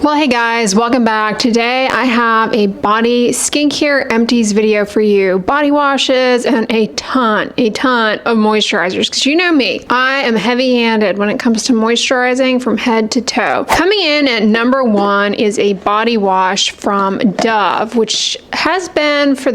Well, hey guys, welcome back. Today I have a body skincare empties video for you. Body washes and a ton of moisturizers. Because you know me, I am heavy-handed when it comes to moisturizing from head to toe. Coming in at number one is a body wash from Dove, which has been over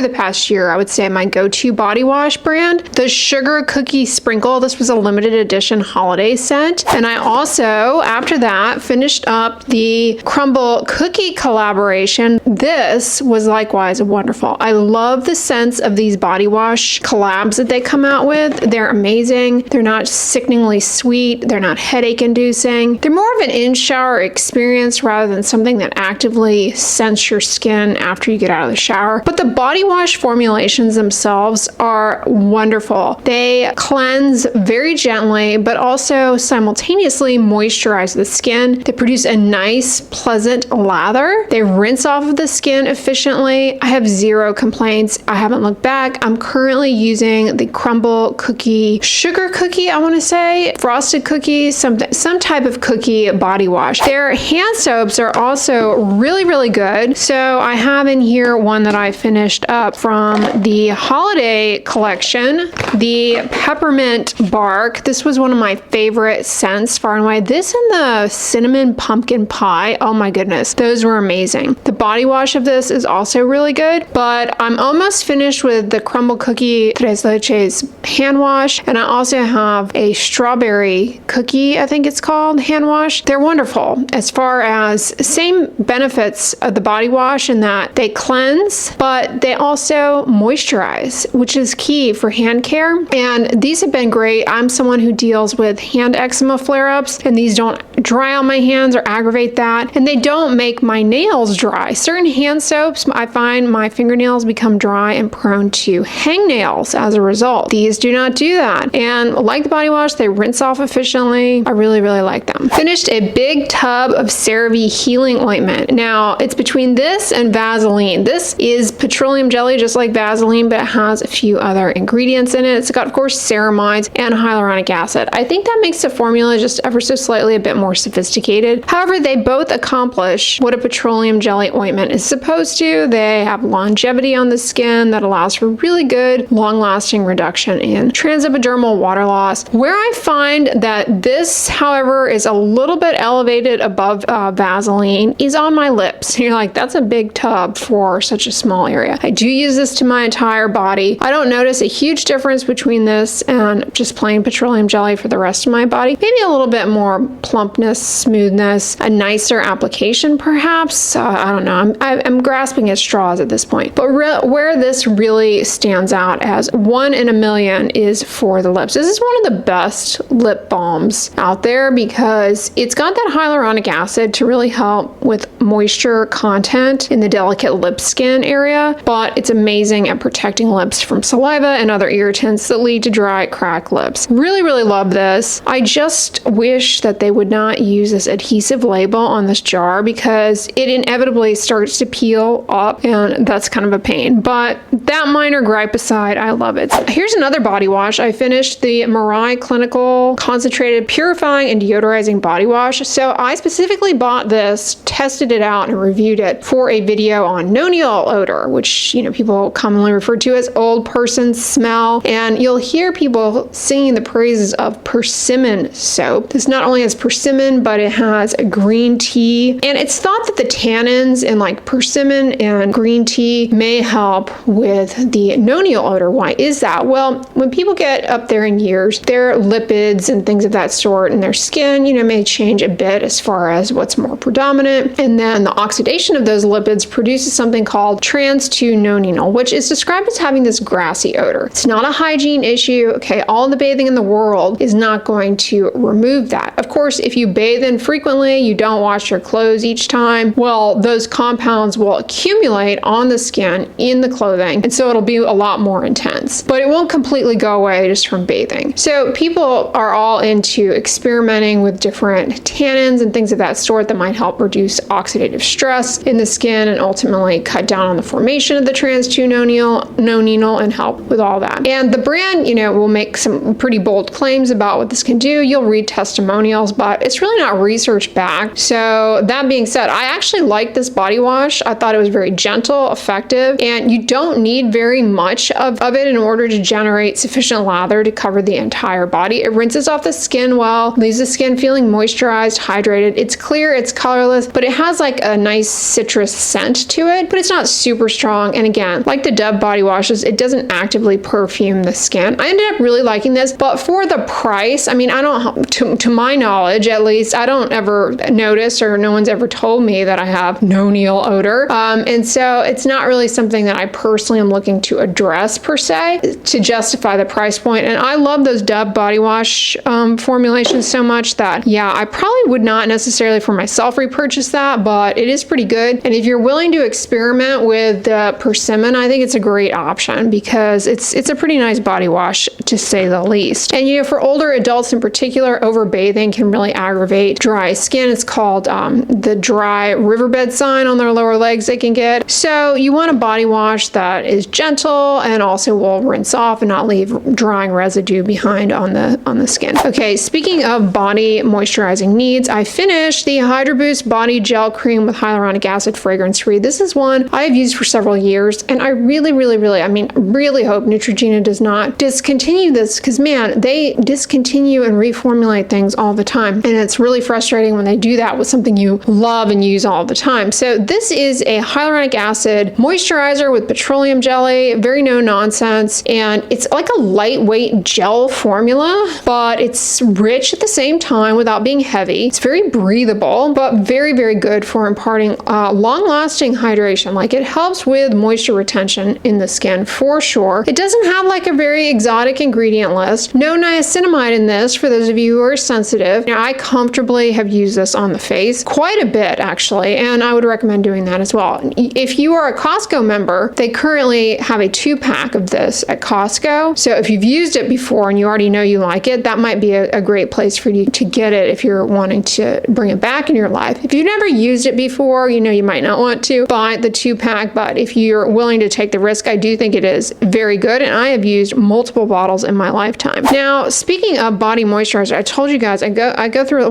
the past year, I would say my go-to body wash brand. The Sugar Cookie Sprinkle. This was a limited edition holiday scent. And I also, after that, finished up the Crumbl cookie collaboration. This was likewise wonderful. I love the scents of these body wash collabs that they come out with. They're amazing. They're not sickeningly sweet. They're not headache inducing. They're more of an in-shower experience rather than something that actively scents your skin after you get out of the shower. But the body wash formulations themselves are wonderful. They cleanse very gently, but also simultaneously moisturize the skin. They produce a nice, pleasant lather. They rinse off of the skin efficiently. I have zero complaints. I haven't looked back. I'm currently using the Crumbl cookie, sugar cookie, I want to say, frosted cookie, some type of cookie body wash. Their hand soaps are also really good. So I have in here one that I finished up from the holiday collection, the Peppermint bark. This was one of my favorite scents far and away. This and the cinnamon pumpkin pie, oh my goodness, those were amazing. The body wash of this is also really good, but I'm almost finished with the Crumbl cookie Tres Leches hand wash, and I also have a strawberry cookie, I think it's called, hand wash. They're wonderful as far as same benefits of the body wash in that they cleanse, but they also moisturize, which is key for hand care. And these have been great. I'm someone who deals with hand eczema flare-ups, and these don't dry on my hands or aggravate that, and they don't make my nails dry. Certain hand soaps, I find my fingernails become dry and prone to hangnails as a result. These do not do that, and like the body wash, they rinse off efficiently. I really like them. Finished a big tub of CeraVe healing ointment. Now it's between this and Vaseline. This is petroleum jelly just like Vaseline, but it has a few other ingredients in it. It's got, of course, ceramides and hyaluronic acid. I think that makes the formula just ever so slightly a bit more sophisticated. However, they both accomplish what a petroleum jelly ointment is supposed to. They have longevity on the skin that allows for really good, long-lasting reduction in transepidermal water loss. Where I find that this, however, is a little bit elevated above Vaseline is on my lips. You're like, that's a big tub for such a small area. I do use this to my entire body. I don't notice a huge difference between this and just plain petroleum jelly for the rest of my body. Maybe a little bit more plumpness, smoothness, a nicer application perhaps. I don't know. I'm grasping at straws at this point. But where this really stands out as one in a million is for the lips. This is one of the best lip balms out there because it's got that hyaluronic acid to really help with moisture content in the delicate lip skin area, but it's amazing at protecting lips from saliva and other irritants that lead to dry, cracked lips. Really love this. I just wish that they would not use this adhesive label on this jar because it inevitably starts to peel up, and that's kind of a pain. But that minor gripe aside, I love it. Here's another body wash. I finished the Mirai Clinical Concentrated Purifying and Deodorizing Body Wash. So I specifically bought this, tested it out, and reviewed it for a video on nonial odor, which, you know, people commonly refer to as old person smell. And you'll hear people singing the praises of persimmon soap. This not only has persimmon, but it has a green tea. And it's thought that the tannins in like persimmon and green tea may help with the nonial odor. Why is that? Well, when people get up there in years, their lipids and things of that sort in their skin, you know, may change a bit as far as what's more predominant. And then the oxidation of those lipids produces something called trans-2-nonenal, which is described as having this grassy odor. It's not a hygiene issue. Okay, all the bathing in the world is not going to remove that. Of course, if you bathe in frequently, you don't wash your clothes each time, well, those compounds compounds will accumulate on the skin in the clothing, and so it'll be a lot more intense. But it won't completely go away just from bathing. So people are all into experimenting with different tannins and things of that sort that might help reduce oxidative stress in the skin and ultimately cut down on the formation of the trans-2-nonenal and help with all that. And the brand, will make some pretty bold claims about what this can do. You'll read testimonials, but it's really not research backed. So that being said, I actually like this body wash. I thought it was very gentle, effective, and you don't need very much of it in order to generate sufficient lather to cover the entire body. It rinses off the skin well, leaves the skin feeling moisturized, hydrated. It's clear, it's colorless, but it has like a nice citrus scent to it, but it's not super strong. And again, like the Dove body washes, it doesn't actively perfume the skin. I ended up really liking this, but for the price, I mean, I don't, to my knowledge at least, I don't ever notice, or no one's ever told me that I have no Neil odor. And so it's not really something that I personally am looking to address per se to justify the price point. And I love those Dove body wash formulations so much that, yeah, I probably would not necessarily for myself repurchase that, but it is pretty good. And if you're willing to experiment with the persimmon, I think it's a great option because it's a pretty nice body wash to say the least. And for older adults in particular, overbathing can really aggravate dry skin. It's called the dry riverbed sign on their lower legs they can get. So you want a body wash that is gentle and also will rinse off and not leave drying residue behind on the skin. Okay, speaking of body moisturizing needs, I finished the Hydro Boost Body Gel Cream with hyaluronic acid fragrance free. This is one I have used for several years, and I really hope Neutrogena does not discontinue this, because man, they discontinue and reformulate things all the time, and it's really frustrating when they do that with something you love and use all the time. So this is a hyaluronic acid moisturizer with petroleum jelly, very no nonsense, and it's like a lightweight gel formula, but it's rich at the same time without being heavy. It's very breathable, but very, very good for imparting long-lasting hydration. Like, it helps with moisture retention in the skin for sure. It doesn't have like a very exotic ingredient list. No niacinamide in this for those of you who are sensitive. Now, I comfortably have used this on the face quite a bit actually, and I would recommend doing that as well. If you are a Costco member, they currently have a 2-pack of this at Costco. So if you've used it before and you already know you like it, that might be a great place for you to get it if you're wanting to bring it back in your life. If you've never used it before, you might not want to buy the 2-pack, but if you're willing to take the risk, I do think it is very good, and I have used multiple bottles in my lifetime. Now, speaking of body moisturizer, I told you guys, I go through,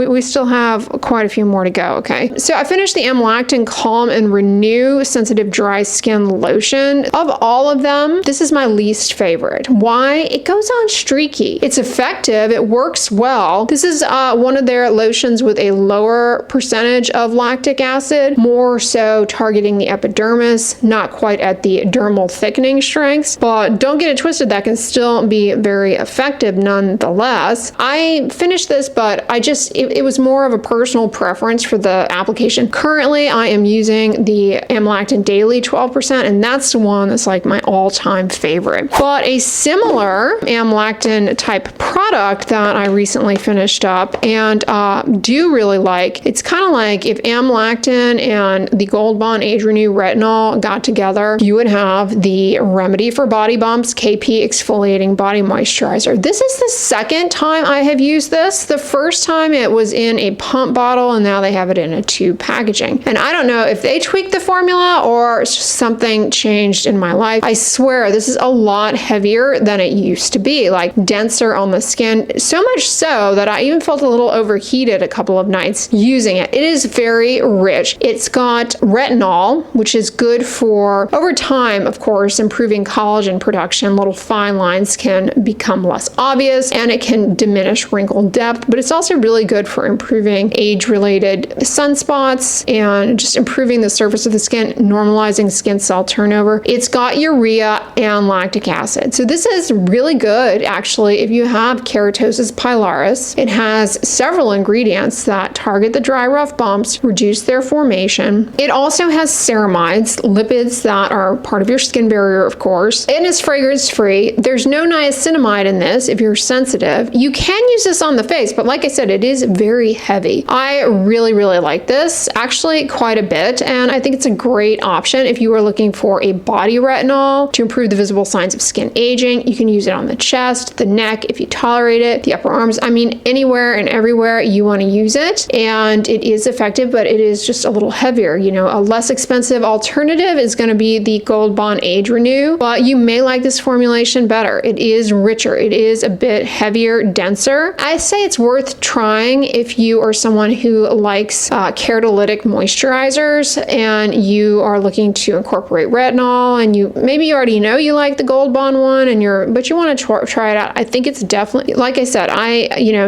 we still have quite a few more to go, okay? So I finished the Amlactin Calm and Renew Sensitive Dry Skin Lotion. Of all of them, this is my least favorite. Why? It goes on streaky. It's effective, it works well. This is one of their lotions with a lower percentage of lactic acid, more so targeting the epidermis, not quite at the dermal thickening strengths, but don't get it twisted, that can still be very effective nonetheless. I finished this, but it was more of a personal preference for the application. Currently, I am using the Amlactin Daily 12%, and that's the one that's like my all-time favorite. But a similar Amlactin type product that I recently finished up and do really like, it's kind of like if Amlactin and the Gold Bond Age Renew Retinol got together, you would have the Remedy for Body Bumps KP Exfoliating Body Moisturizer. This is the second time I have used this. The first time it was in a pump bottle, and now they have it in a tube packaging. And I don't know if they tweaked the formula or something changed in my life. I swear this is a lot heavier than it used to be, like denser on the skin, so much so that I even felt a little overheated a couple of nights using it. It is very rich. It's got retinol, which is good for, over time, of course, improving collagen production. Little fine lines can become less obvious, and it can diminish wrinkle depth, but it's also really good for improving age-related sunspots and just improving the surface of the skin, normalizing skin cell turnover. It's got urea and lactic acid. So this is really good, actually, if you have keratosis pilaris. It has several ingredients that target the dry, rough bumps, reduce their formation. It also has ceramides, lipids that are part of your skin barrier, of course, and it's fragrance-free. There's no niacinamide in this if you're sensitive. You can use this on the face, but like I said, it is very heavy. I really, really like this. actually quite a bit, and I think it's a great option if you are looking for a body retinol to improve the visible signs of skin aging. You can use it on the chest, the neck, if you tolerate it, the upper arms. I mean, anywhere and everywhere you want to use it, and it is effective, but it is just a little heavier. You know, a less expensive alternative is going to be the Gold Bond Age Renew, but you may like this formulation better. It is richer. It is a bit heavier, denser. I say it's worth trying if you are someone who likes keratolytic moisturizers and you are looking to incorporate retinol, and you already know you like the Gold Bond one, but you want to try it out. I think it's definitely, like I said,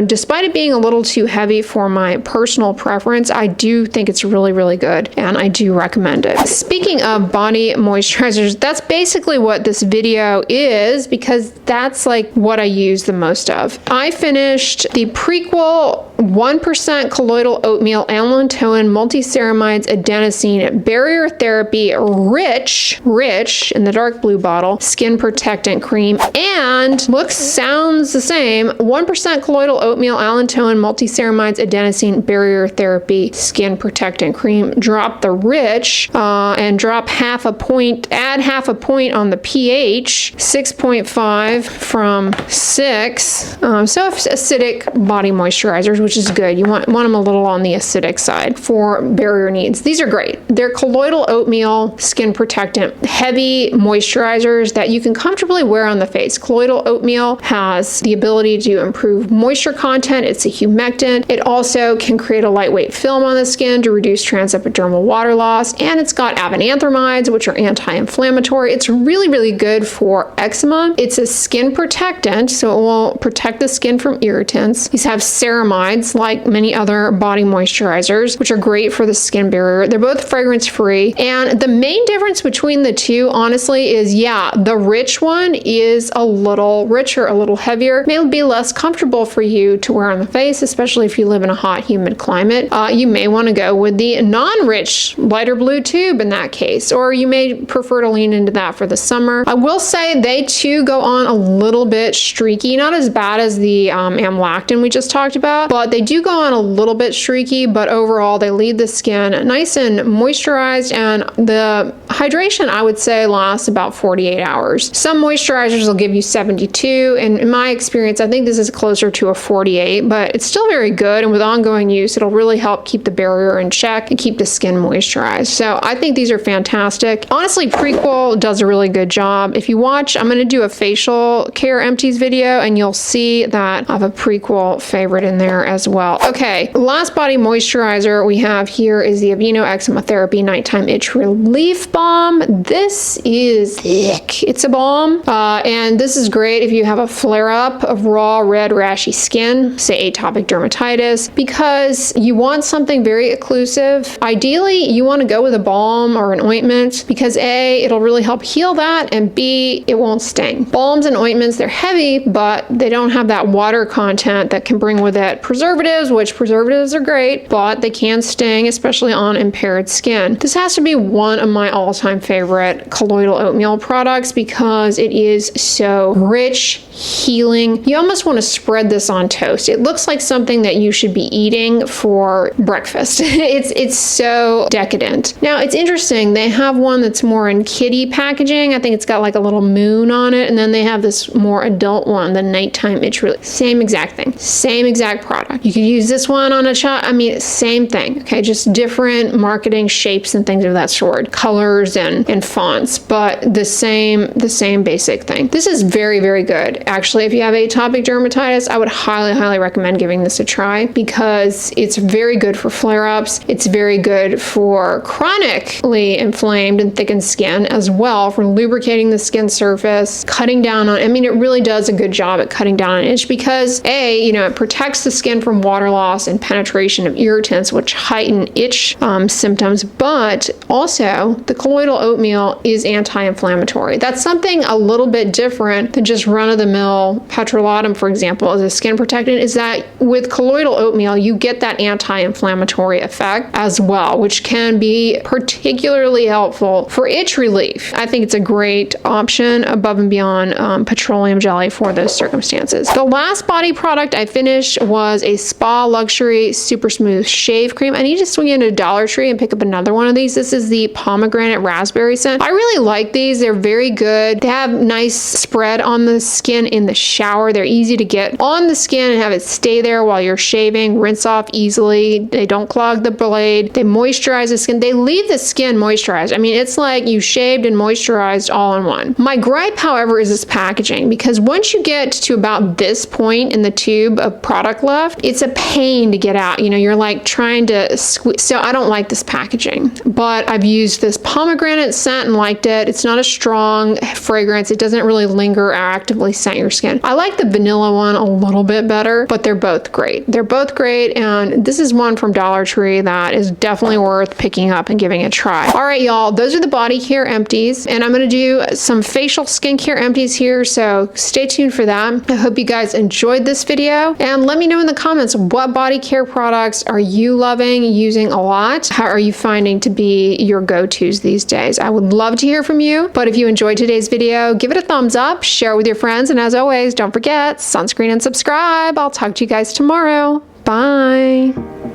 despite it being a little too heavy for my personal preference, I do think it's really, really good, and I do recommend it. Speaking of body moisturizers, that's basically what this video is, because that's like what I use the most of. I finished the Prequel 1% colloidal oatmeal amlactin multiceramides adenosine barrier therapy rich in the dark blue bottle skin protectant cream, and sounds the same, 1% colloidal oatmeal allantoin multiceramides adenosine barrier therapy skin protectant cream. Drop the rich and drop add half a point on the pH, 6.5 from 6. So acidic body moisturizers, which is good. You want them a little on the acidic side for barrier needs. These are great. They're colloidal oatmeal skin protectant, heavy moisturizers that you can comfortably wear on the face. Colloidal oatmeal has the ability to improve moisture content. It's a humectant. It also can create a lightweight film on the skin to reduce transepidermal water loss, and it's got avenanthramides, which are anti-inflammatory. It's really, really good for eczema. It's a skin protectant, so it will protect the skin from irritants. These have ceramides, like many other body moisturizers, which are great for the skin barrier. They're both fragrance-free, and the main difference between the two, honestly, is the rich one is a little richer, a little heavier. May be less comfortable for you to wear on the face, especially if you live in a hot, humid climate. You may want to go with the non-rich, lighter blue tube in that case, or you may prefer to lean into that for the summer. I will say they too go on a little bit streaky, not as bad as the Amlactin we just talked about, but they do go on a little bit streaky, but overall they leave the skin nice and moisturized, and the hydration, I would say, lasts about 48 hours. Some moisturizers will give you 72, and in my experience, I think this is closer to a 48, but it's still very good, and with ongoing use, it'll really help keep the barrier in check and keep the skin moisturized. So I think these are fantastic. Honestly, Prequel does a really good job. If you watch, I'm going to do a facial care empties video, and you'll see that I have a Prequel favorite in there as well. Okay, last body moisturizer we have here is the Aveeno Eczema Therapy Nighttime Itch Relief Balm. This is thick. It's a balm, and this is great if you have a flare-up of raw, red, rashy skin, say atopic dermatitis, because you want something very occlusive. Ideally, you want to go with a balm or an ointment because A, it'll really help heal that, and B, it won't sting. Balms and ointments, they're heavy, but they don't have that water content that can bring with it preservatives, which preservatives are great, but they can sting, especially on impaired skin. This has to be one of my all-time favorite colloidal oatmeal products because it is so rich, healing. You almost want to spread this on toast. It looks like something that you should be eating for breakfast. It's so decadent. Now, it's interesting. They have one that's more in kiddie packaging. I think it's got like a little moon on it, and then they have this more adult one, the Nighttime Itch Relief. Same exact thing. Same exact product. You could use this one on a child. I mean, same thing. Okay, just different marketing shapes and things of that sort, colors and fonts, but the same basic thing. This is very, very good. Actually, if you have atopic dermatitis, I would highly, highly recommend giving this a try because it's very good for flare-ups. It's very good for chronically inflamed and thickened skin as well, for lubricating the skin surface, cutting down on, I mean, it really does a good job at cutting down on itch because it protects the skin from water loss and penetration of irritants, which heighten itch symptoms, but also the colloidal oatmeal is anti-inflammatory. That's something a little bit different than just run-of-the-mill petrolatum, for example, as a skin protectant, is that with colloidal oatmeal, you get that anti-inflammatory effect as well, which can be particularly helpful for itch relief. I think it's a great option above and beyond petroleum jelly for those circumstances. The last body product I finished was a Spa Luxury Super Smooth Shave Cream. I need to swing into Dollar Tree and pick up another one of these. This is the pomegranate raspberry scent. I really like these. They're very good. They have nice spread on the skin in the shower. They're easy to get on the skin and have it stay there while you're shaving. Rinse off easily. They don't clog the blade. They moisturize the skin. They leave the skin moisturized. I mean, it's like you shaved and moisturized all in one. My gripe, however, is this packaging, because once you get to about this point in the tube of product left, it's a pain to get out. You know, you're like trying to squeeze. So I don't like this packaging, but I've used this pomegranate scent and liked it. It's not a strong fragrance. It doesn't really linger or actively scent your skin. I like the vanilla one a little bit better, but they're both great. They're both great, and this is one from Dollar Tree that is definitely worth picking up and giving a try. All right, y'all, those are the body care empties, and I'm going to do some facial skincare empties here, so stay tuned for that. I hope you guys enjoyed this video, and let me know in the comments, what body care products are you loving, using a lot? How are you finding to be your go-tos these days? I would love to hear from you, but if you enjoyed today's video, give it a thumbs up, share it with your friends, and as always, don't forget, sunscreen and subscribe. I'll talk to you guys tomorrow. Bye.